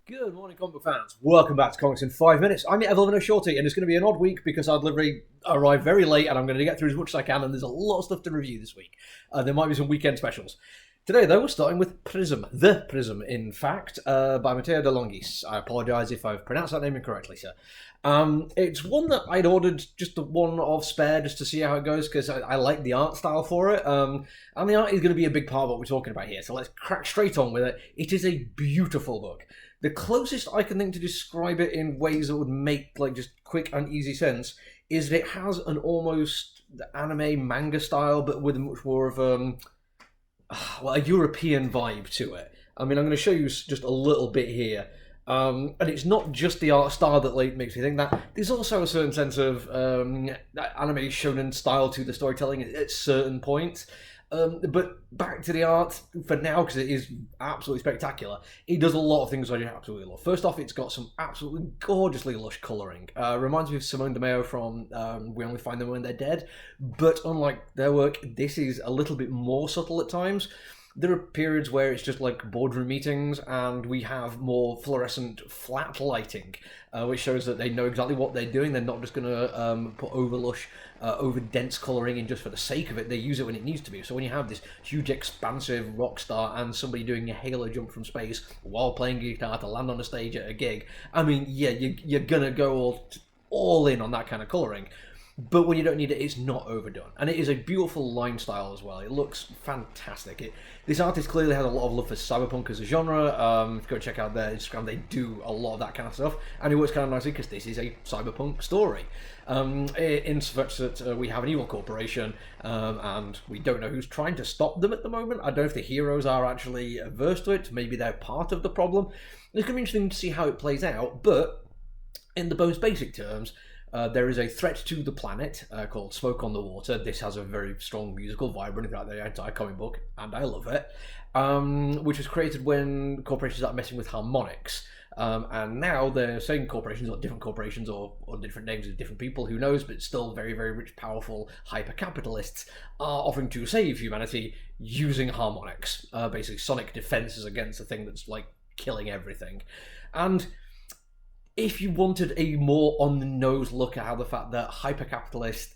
Good morning, comic book fans. Welcome back to Comics in 5 Minutes. I'm your Evelyn Shorty, and it's going to be an odd week because our delivery arrived very late, and I'm going to get through as much as I can, and there's a lot of stuff to review this week. There might be some weekend specials. Today, though, we're starting with Prism, The Prism, in fact, by Matteo De Longis. I apologise if I've pronounced that name incorrectly, sir. It's one that I'd ordered just the one of spare just to see how it goes, because I like the art style for it, and the art is going to be a big part of what we're talking about here, so let's crack straight on with it. It is a beautiful book. The closest I can think to describe it in ways that would make just quick and easy sense is that it has an almost anime manga style, but with much more of a European vibe to it. I mean, I'm going to show you just a little bit here. And it's not just the art style that makes me think that. There's also a certain sense of anime shonen style to the storytelling at certain points. But back to the art for now, because it is absolutely spectacular. It does a lot of things I absolutely love. First off, it's got some absolutely gorgeously lush colouring. Reminds me of Simone de Mayo from We Only Find Them When They're Dead. But unlike their work, this is a little bit more subtle at times. There are periods where it's just like boardroom meetings and we have more fluorescent flat lighting, which shows that they know exactly what they're doing. They're not just going to put over lush, over dense colouring in just for the sake of it. They use it when it needs to be. So when you have this huge expansive rock star and somebody doing a halo jump from space while playing guitar to land on a stage at a gig, I mean, yeah, you're going to go all in on that kind of colouring. But when you don't need it, it's not overdone. And it is a beautiful line style as well. It looks fantastic. This artist clearly has a lot of love for cyberpunk as a genre. Go check out their Instagram. They do a lot of that kind of stuff. And it works kind of nicely because this is a cyberpunk story. In such that we have an evil corporation and we don't know who's trying to stop them at the moment. I don't know if the heroes are actually averse to it. Maybe they're part of the problem. It's going to be interesting to see how it plays out. But in the most basic terms, there is a threat to the planet called Smoke on the Water. This has a very strong musical vibe running throughout the entire comic book, and I love it, which was created when corporations started messing with harmonics. And now they're saying corporations, or different corporations, or different names of different people, who knows, but still very, very rich, powerful, hyper-capitalists are offering to save humanity using harmonics. Basically, sonic defenses against a thing that's, killing everything. And if you wanted a more on-the-nose look at how the fact that hyper-capitalist,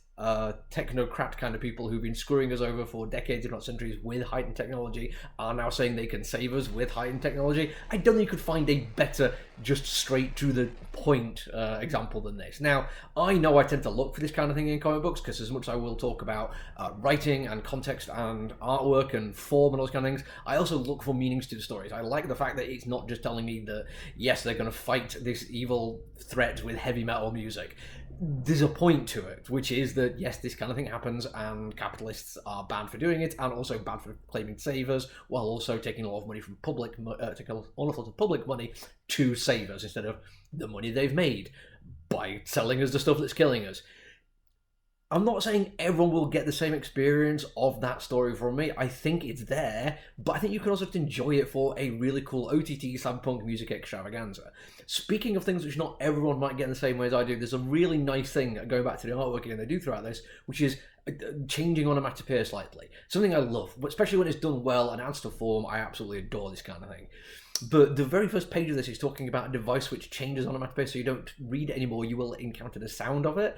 technocrat kind of people who've been screwing us over for decades, if not centuries, with heightened technology, are now saying they can save us with heightened technology, I don't think you could find a better, just straight-to-the-point example than this. Now, I know I tend to look for this kind of thing in comic books, because as much as I will talk about writing and context and artwork and form and all those kind of things, I also look for meanings to the stories. I like the fact that it's not just telling me that, yes, they're going to fight this evil threat with heavy metal music. There's a point to it, which is that, yes, this kind of thing happens and capitalists are banned for doing it and also banned for claiming savers, while also taking a lot of money from public money to save us instead of the money they've made by selling us the stuff that's killing us. I'm not saying everyone will get the same experience of that story from me. I think it's there, but I think you can also enjoy it for a really cool OTT cyberpunk music extravaganza. Speaking of things which not everyone might get in the same way as I do, there's a really nice thing, going back to the artwork again, they do throughout this, which is changing onomatopoeia slightly. Something I love, especially when it's done well and adds to form. I absolutely adore this kind of thing. But the very first page of this is talking about a device which changes onomatopoeia so you don't read it anymore, you will encounter the sound of it.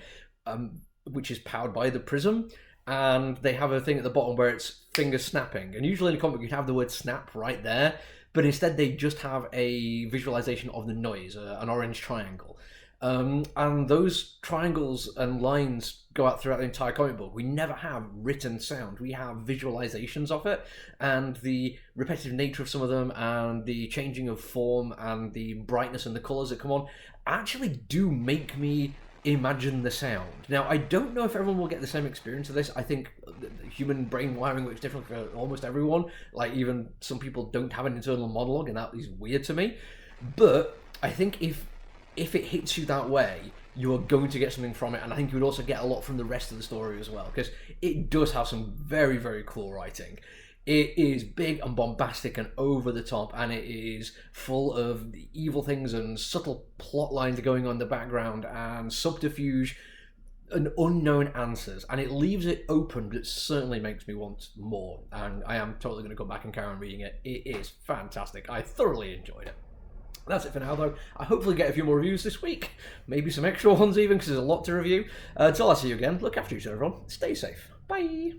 Which is powered by the Prism, and they have a thing at the bottom where it's finger snapping. And usually in a comic you'd have the word snap right there, but instead they just have a visualization of the noise, an orange triangle. And those triangles and lines go out throughout the entire comic book. We never have written sound. We have visualizations of it, and the repetitive nature of some of them, and the changing of form, and the brightness and the colors that come on actually do make me imagine the sound. Now, I don't know if everyone will get the same experience of this. I think the human brain wiring looks different for almost everyone. Even some people don't have an internal monologue, and that is weird to me. But I think if it hits you that way, you are going to get something from it, and I think you would also get a lot from the rest of the story as well, because it does have some very, very cool writing. It is big and bombastic and over the top, and it is full of evil things and subtle plot lines going on in the background and subterfuge and unknown answers, and it leaves it open, but it certainly makes me want more, and I am totally going to go back and carry on reading it. It is fantastic. I thoroughly enjoyed it. That's it for now, though. I hopefully get a few more reviews this week. Maybe some extra ones even, because there's a lot to review. Until I see you again, look after each other, everyone. Stay safe. Bye.